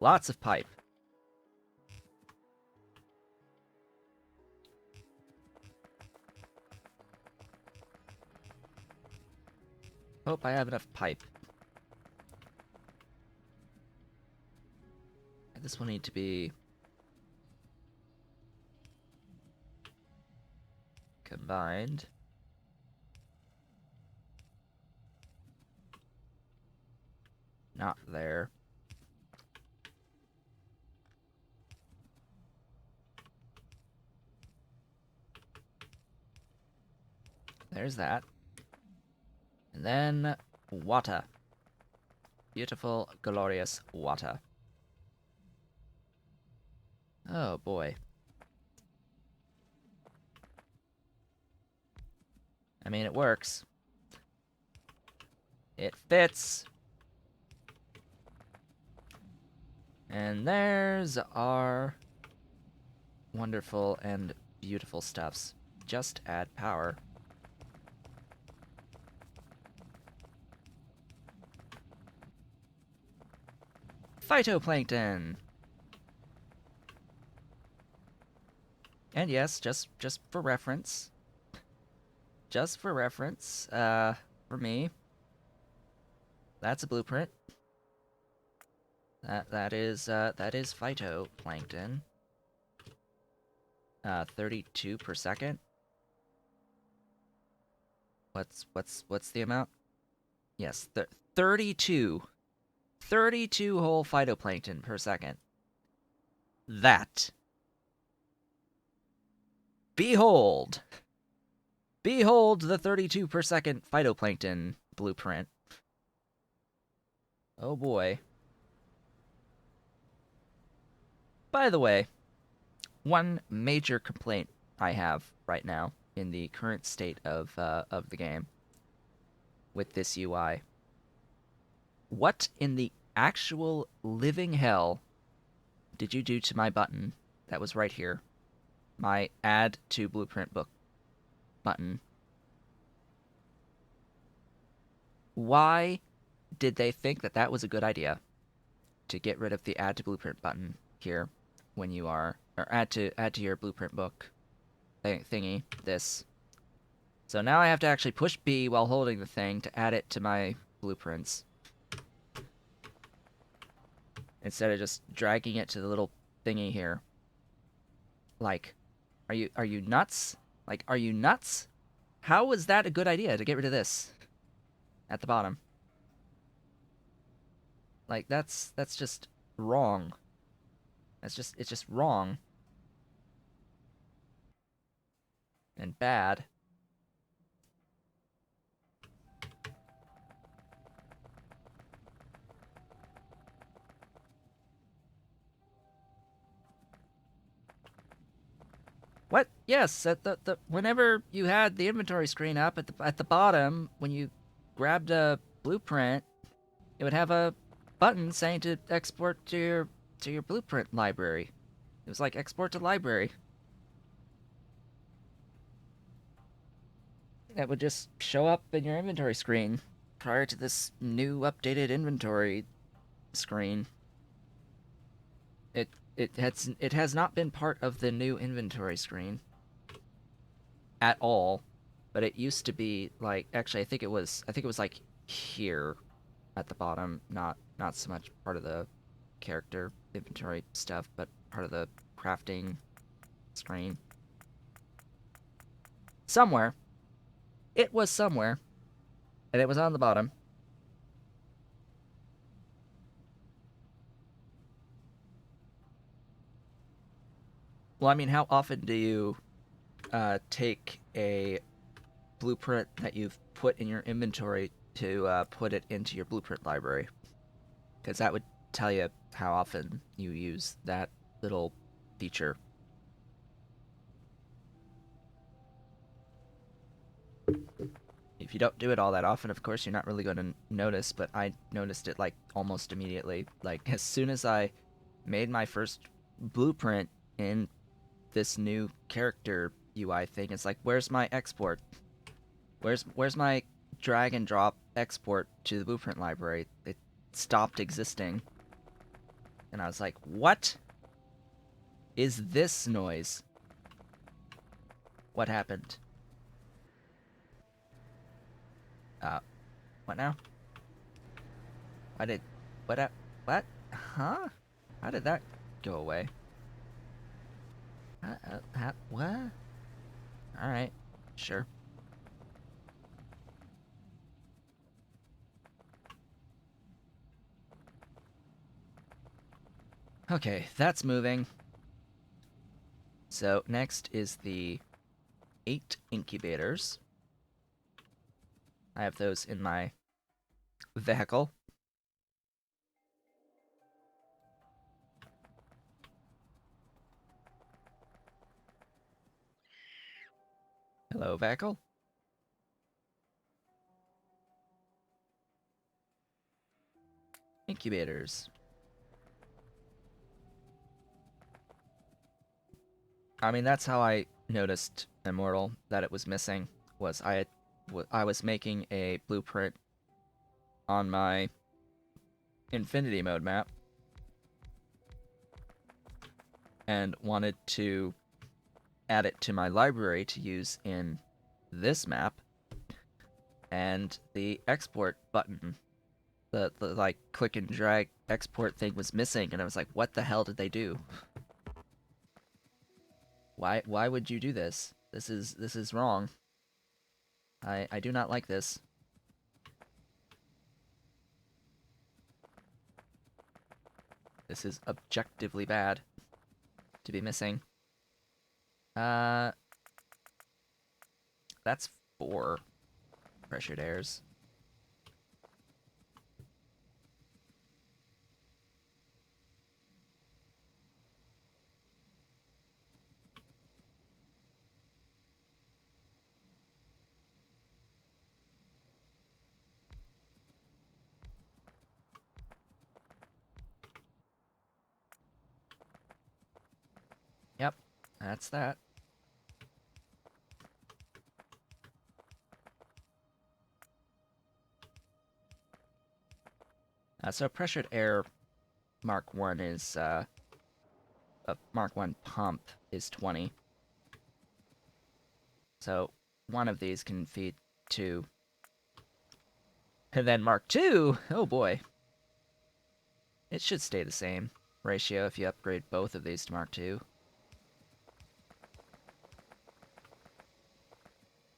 Lots of pipe. Hope I have enough pipe. This will need to be combined. Not there. There's that. And then water. Beautiful, glorious water. Oh boy. I mean, it works. It fits. And there's our wonderful and beautiful stuffs. Just add power. Phytoplankton! And yes, just for reference. Just for reference, for me. That's a blueprint. That is phytoplankton. 32 per second. What's the amount? Yes, 32. 32 whole phytoplankton per second. That. Behold! Behold the 32 per second phytoplankton blueprint. Oh boy. By the way, one major complaint I have right now in the current state of the game with this UI. What in the actual living hell did you do to my button that was right here? My add to blueprint book button. Why did they think that that was a good idea to get rid of the add to blueprint button here when you are, or add to your blueprint book thingy, this. So now I have to actually push B while holding the thing to add it to my blueprints. Instead of just dragging it to the little thingy here. Like, are you nuts? Like, are you nuts? How was that a good idea to get rid of this at the bottom? Like, that's just wrong. It's just wrong. And bad. What? Yes, at the whenever you had the inventory screen up at the bottom, when you grabbed a blueprint, it would have a button saying to export to your blueprint library. It was like export to library. That would just show up in your inventory screen prior to this new updated inventory screen. It has not been part of the new inventory screen at all, but it used to be like, actually I think it was like here at the bottom, not so much part of the character inventory stuff, but part of the crafting screen. Somewhere. It was somewhere. And it was on the bottom. Well, I mean, how often do you take a blueprint that you've put in your inventory to put it into your blueprint library? Because that would tell you how often you use that little feature. If you don't do it all that often, of course, you're not really going to notice, but I noticed it, like, almost immediately. Like, as soon as I made my first blueprint in this new character UI thing, it's like, where's my export? Where's my drag and drop export to the blueprint library? It stopped existing. And I was like, what is this noise? What happened? What now? Why did... What? Huh? How did that go away? What? Alright. Sure. Okay, that's moving. So, next is the 8 incubators. I have those in my vehicle. Hello, vehicle. Incubators. I mean, that's how I noticed Immortal, that it was missing, was I was making a blueprint on my Infinity Mode map and wanted to add it to my library to use in this map, and the export button, the like click and drag export thing was missing, and I was like, what the hell did they do? Why would you do this? This is wrong. I do not like this. This is objectively bad to be missing. That's 4 pressured airs. Yep, that's that. So pressured air Mark 1 is, Mark 1 pump is 20. So one of these can feed 2. And then Mark 2, oh boy. It should stay the same ratio if you upgrade both of these to Mark 2.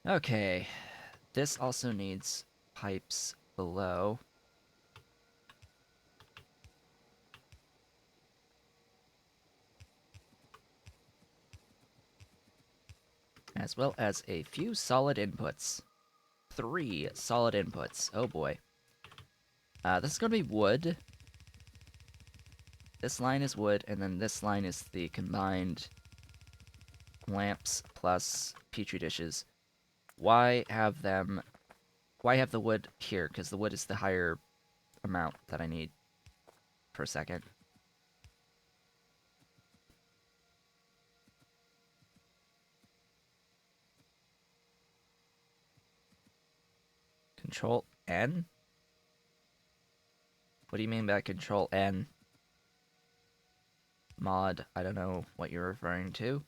Okay, this also needs pipes below. As well as a few solid inputs. 3 solid inputs. Oh boy. This is going to be wood. This line is wood, and then this line is the combined lamps plus petri dishes. Why have the wood here? Because the wood is the higher amount that I need per second. Control N? What do you mean by Control N? Mod, I don't know what you're referring to.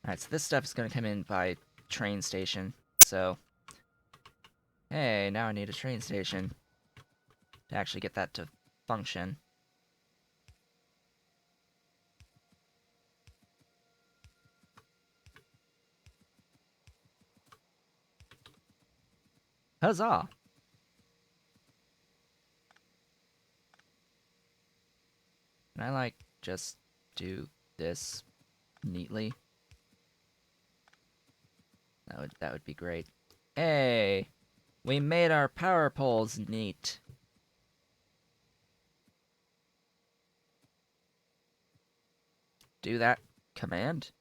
Alright, so this stuff is going to come in by train station. So, hey, now I need a train station to actually get that to function. Huzzah! Can I, like, just do this neatly? That would be great. Hey! We made our power poles neat. Do that command?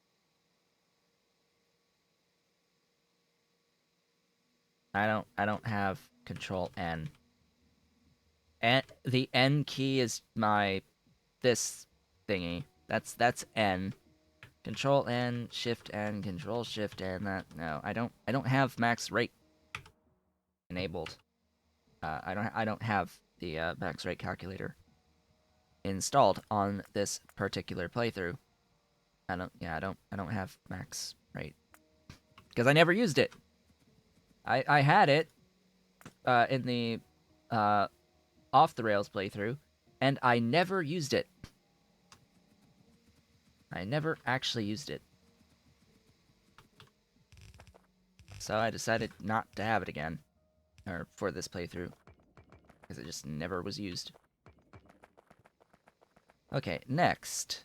I don't have Control N. And the N key is my this thingy. That's N. Control and Shift and Control Shift and that. No, I don't have max rate enabled. I don't have the max rate calculator installed on this particular playthrough. I don't have max rate because I never used it. I had it in the off the rails playthrough, and I never used it. I never actually used it. So I decided not to have it again, or for this playthrough, because it just never was used. Okay, next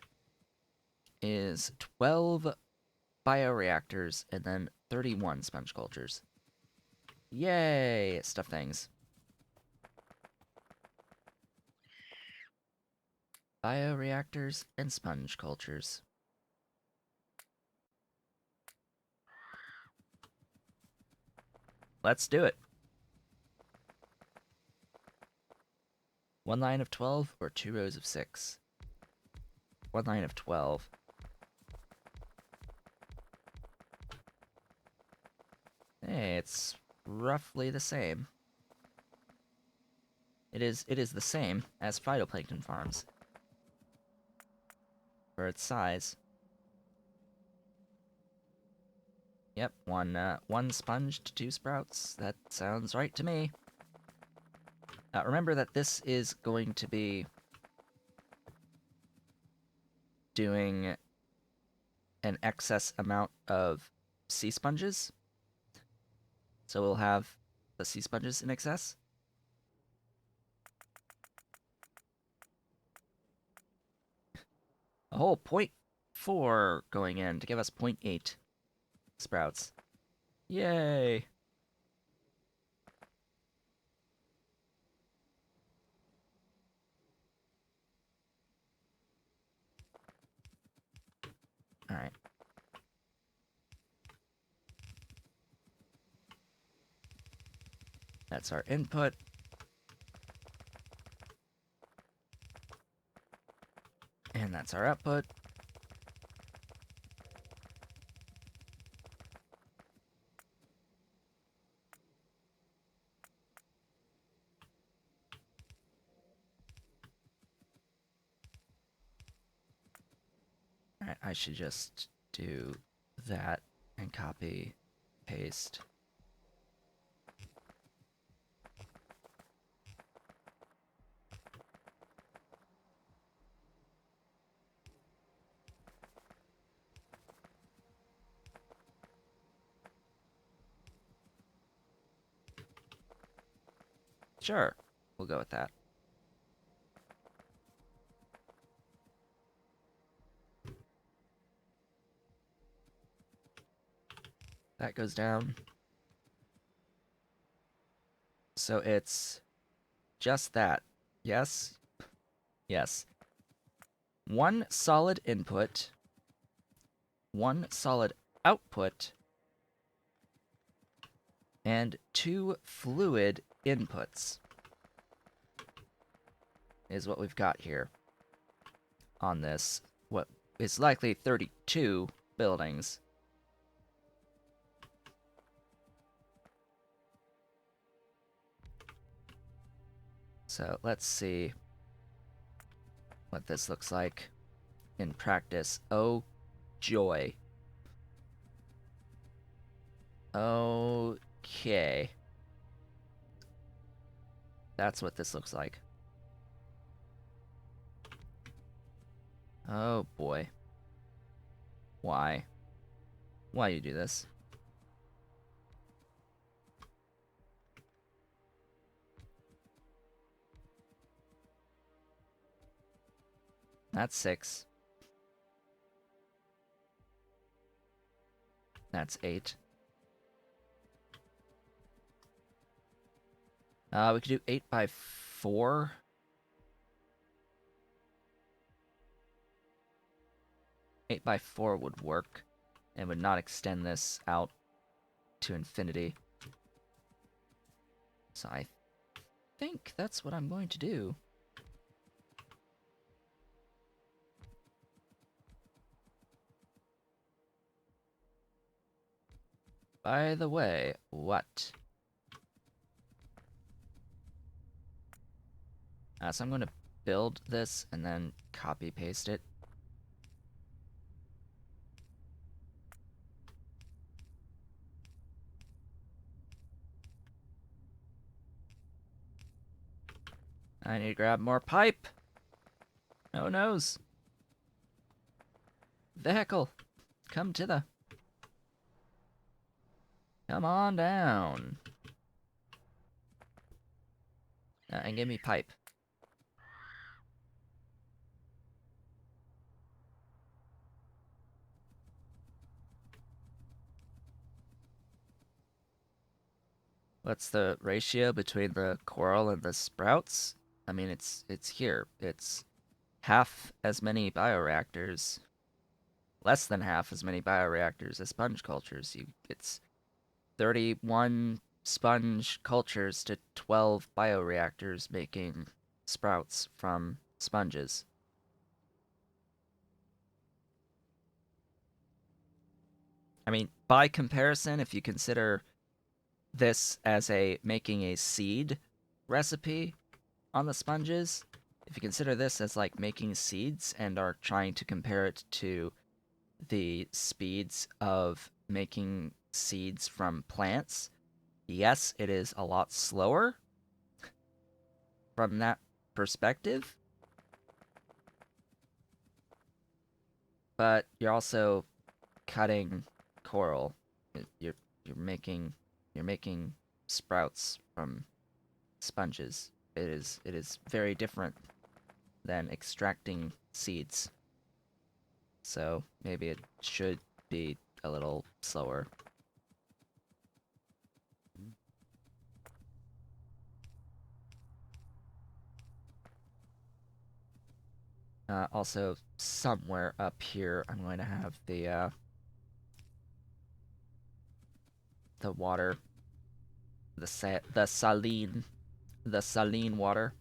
is 12 bioreactors and then 31 sponge cultures. Yay! Stuff things. Bioreactors and sponge cultures. Let's do it. 1 line of 12 or 2 rows of 6? 1 line of 12. Hey, it's roughly the same. It is the same as phytoplankton farms for its size. Yep, one sponge to 2 sprouts. That sounds right to me. Remember that this is going to be doing an excess amount of sea sponges. So we'll have the sea sponges in excess. A whole 0.4 going in to give us 0.8 sprouts. Yay! Alright. That's our input. And that's our output. Alright, I should just do that and copy, paste. Sure, we'll go with that. That goes down. So it's just that. Yes? Yes. 1 solid input, 1 solid output, and 2 fluid inputs is what we've got here on this, what is likely 32 buildings. So let's see what this looks like in practice. Oh, joy. Okay. That's what this looks like. Oh, boy. Why? Why you do this? That's 6. That's 8. We could do 8 by 4. 8 by 4 would work and would not extend this out to infinity. So I think that's what I'm going to do. By the way, what? So I'm going to build this and then copy paste it. I need to grab more pipe. Oh noes. Vehicle, come to the. Come on down. And give me pipe. What's the ratio between the coral and the sprouts? I mean, it's here. It's half as many bioreactors, less than half as many bioreactors as sponge cultures. It's 31 sponge cultures to 12 bioreactors making sprouts from sponges. I mean, by comparison, if you consider this as making a seed recipe on the sponges, if you consider this as like making seeds and are trying to compare it to the speeds of making seeds from plants, yes, it is a lot slower from that perspective, but you're also cutting coral. You're you're making you're making sprouts from sponges. It is very different than extracting seeds. So maybe it should be a little slower. Also, somewhere up here, I'm going to have the water, the saline water.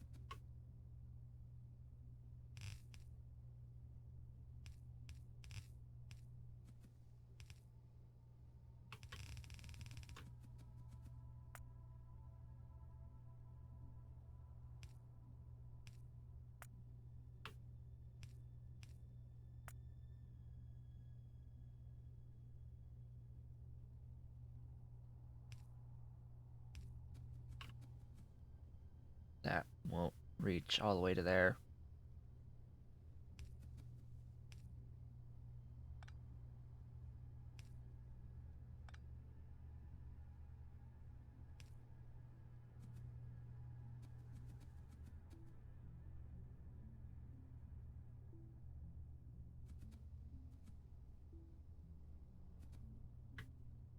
That won't reach all the way to there.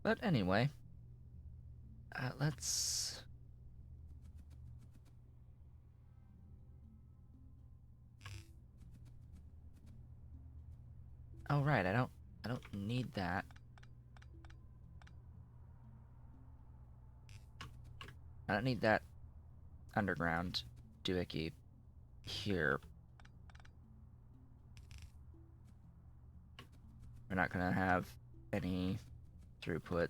But anyway, let's. Oh right, I don't need that. I don't need that underground doohickey here. We're not gonna have any throughput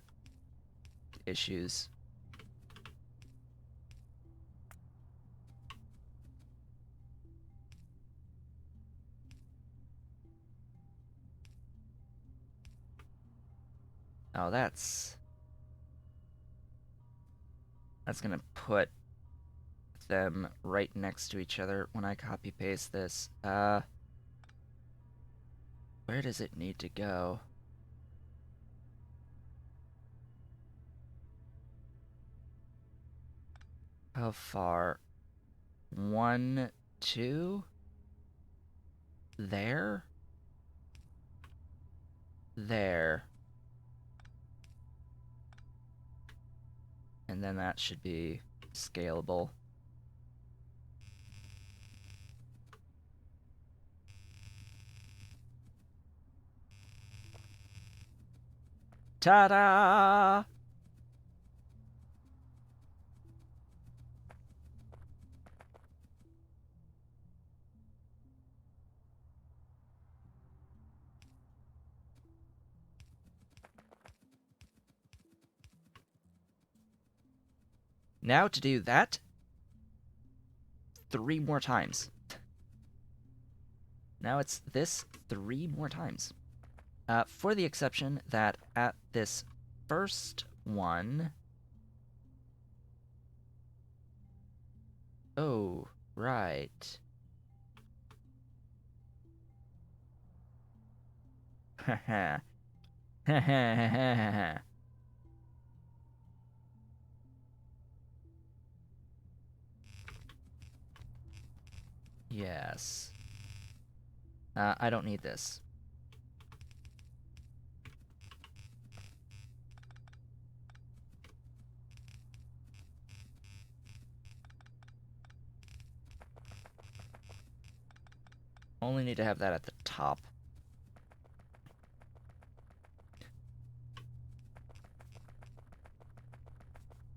issues. Oh, that's gonna put them right next to each other when I copy paste this. Where does it need to go? How far? 1, 2? There? There. And then that should be scalable. Ta-da! Now to do that 3 more times. Now it's this 3 more times. For the exception that at this first one... Oh, right. Haha. Haha. Yes. I don't need this. Only need to have that at the top.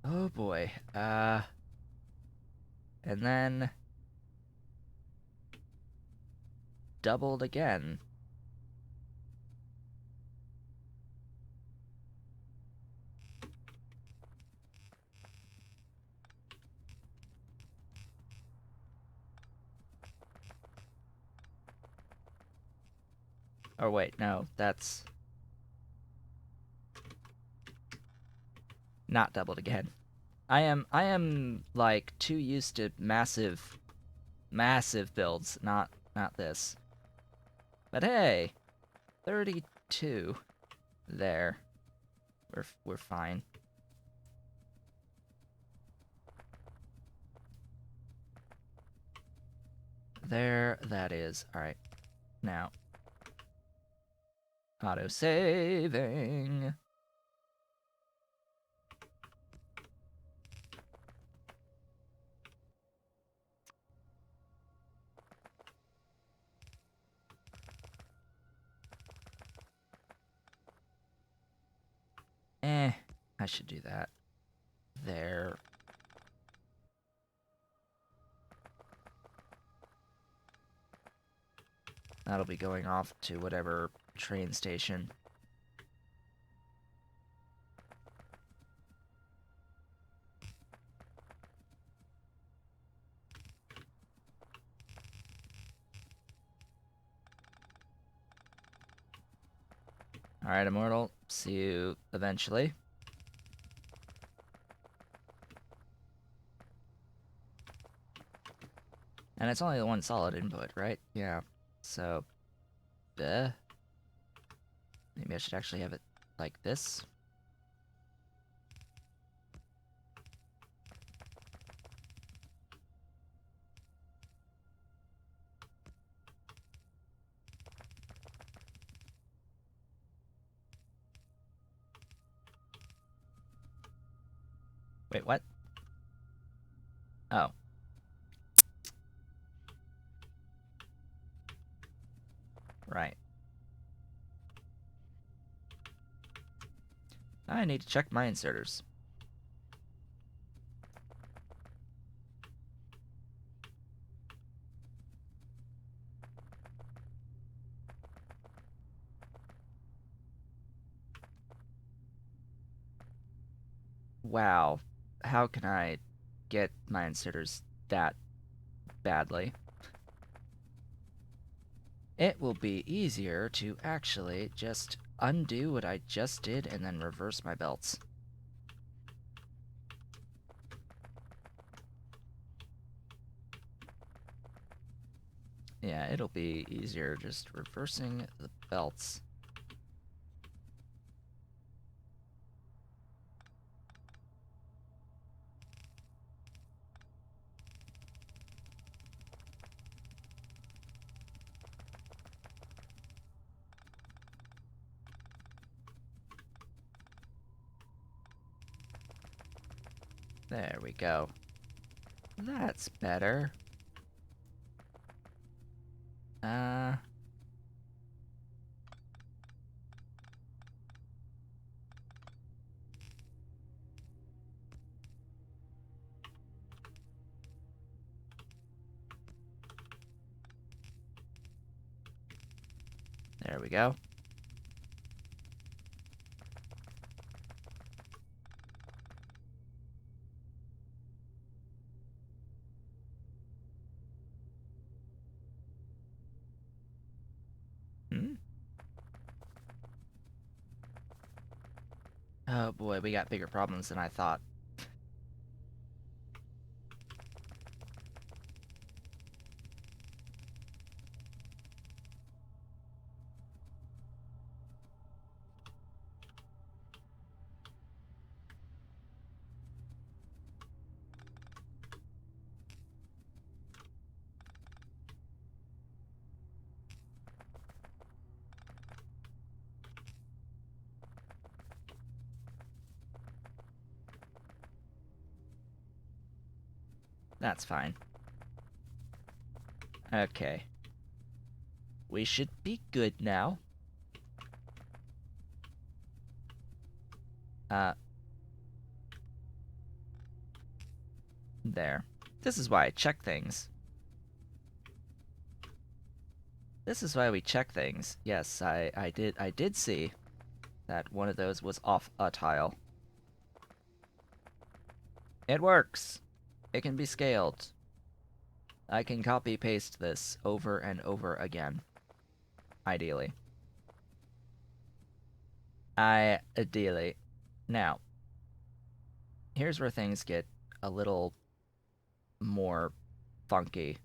Oh boy. And then... doubled again. Or wait, no, that's... not doubled again. I am like too used to massive builds, not this. But hey, 32 there. We're fine. There that is. All right. Now auto saving. I should do that. There. That'll be going off to whatever train station. Alright, Immortal. See you eventually. And it's only the one solid input, right? Yeah. So, maybe I should actually have it like this. Wait, what? Oh. Right. I need to check my inserters. Wow. How can I get my inserters that badly? It will be easier to actually just undo what I just did and then reverse my belts. Yeah, it'll be easier just reversing the belts. There we go. That's better. There we go. Oh boy, we got bigger problems than I thought. That's fine. Okay. We should be good now. Uh, there. This is why I check things. This is why we check things. Yes, I did see that one of those was off a tile. It works. It can be scaled. I can copy paste this over and over again. Ideally. Ideally. Now, here's where things get a little more funky.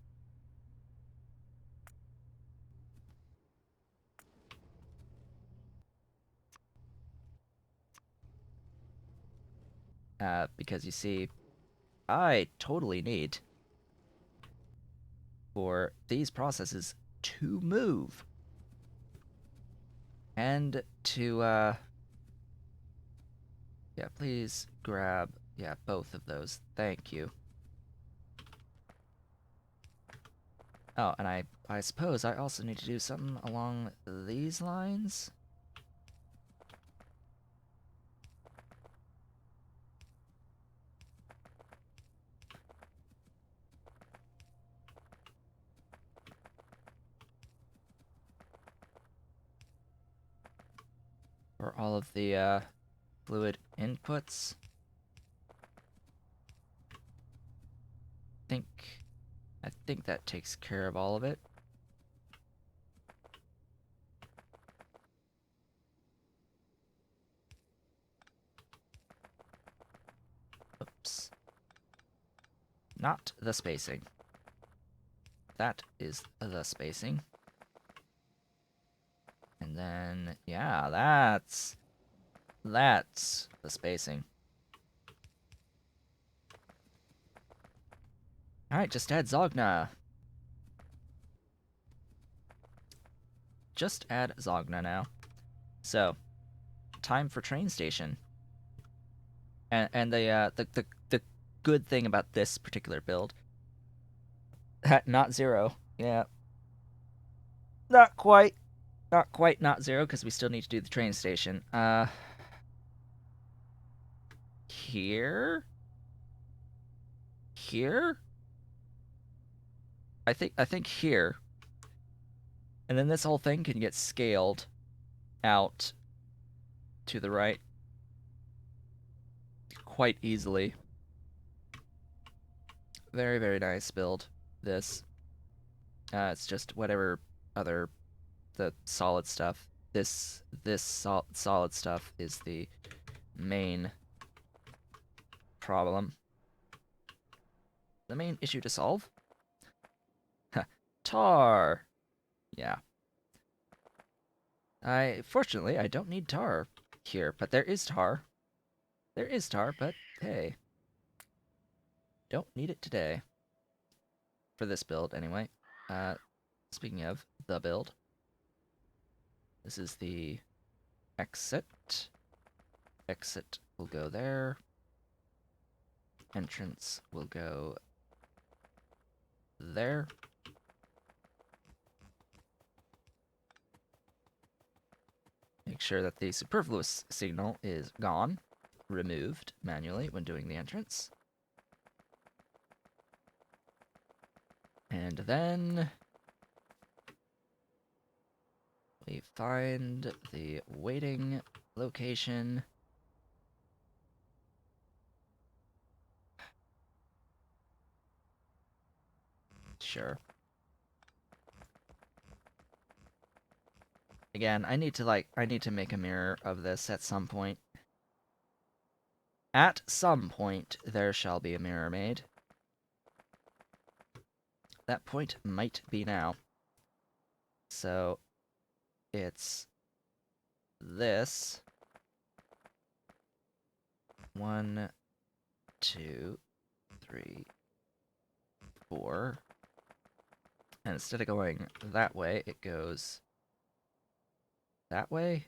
Because you see, I totally need for these processes to move. And to, yeah, please grab, yeah, both of those. Thank you. Oh, and I suppose I also need to do something along these lines. For all of the fluid inputs. think I think that takes care of all of it. Oops. Not the spacing. That is the spacing. And then, yeah, that's the spacing. Alright, just add Zogna. Just add Zogna now. So, time for train station. And the good thing about this particular build, not zero. Yeah, not quite, not zero because we still need to do the train station. Here, here. I think here, and then this whole thing can get scaled out to the right quite easily. Very, very nice build, this. It's just whatever other, the solid stuff. This solid stuff is the main problem. The main issue to solve? Tar! Yeah. Fortunately, I don't need tar here, but there is tar. There is tar, but hey. Don't need it today. For this build, anyway. Speaking of the build, this is the exit. Exit will go there. Entrance will go there. Make sure that the superfluous signal is gone, removed manually when doing the entrance. And then we find the waiting location. Sure. Again, I need to make a mirror of this at some point. At some point, there shall be a mirror made. That point might be now. So, it's this. 1, 2, 3, 4. And instead of going that way, it goes that way?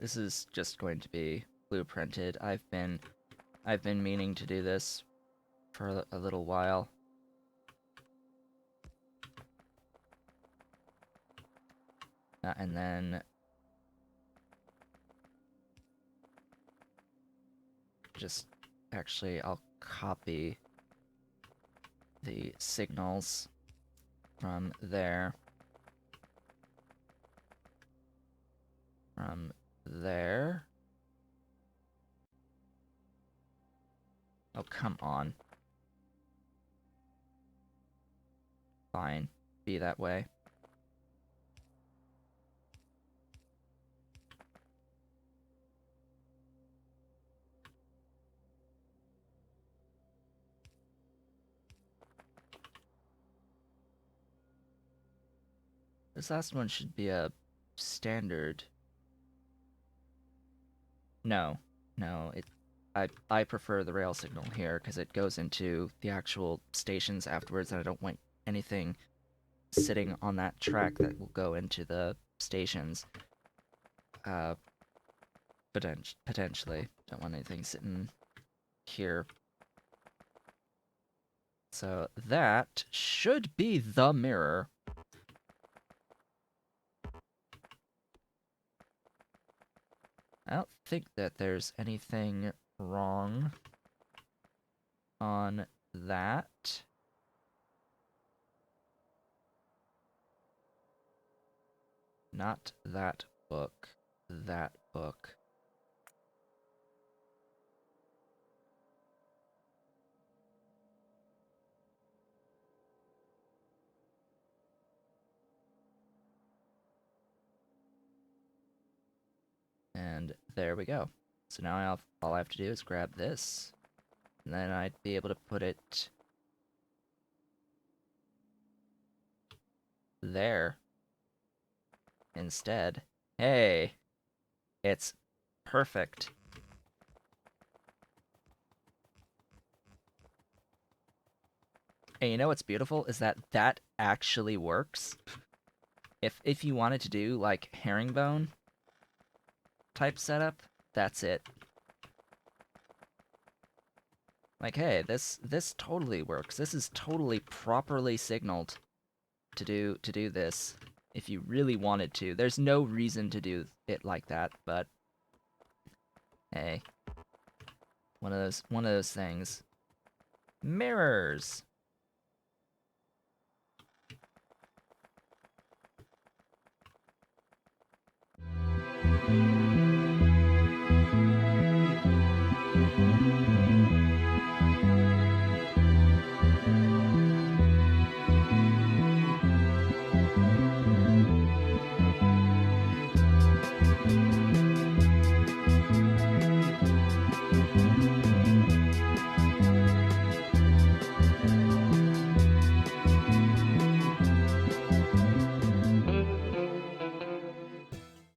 This is just going to be blueprinted. I've been meaning to do this for a little while. And then just actually I'll copy the signals from there. From there. Oh, come on. Fine. Be that way. This last one should be a standard. No. No, I prefer the rail signal here because it goes into the actual stations afterwards, and I don't want anything sitting on that track that will go into the stations. Potentially. Don't want anything sitting here. So that should be the mirror. I don't think that there's anything wrong on that. Not that book. That book. And there we go. So now all I have to do is grab this, and then I'd be able to put it there instead. Hey, it's perfect. And you know what's beautiful is that that actually works. If you wanted to do like herringbone type setup, that's it. Like, hey, this totally works. This is totally properly signaled to do this if you really wanted to. There's no reason to do it like that, but hey, one of those things. Mirrors.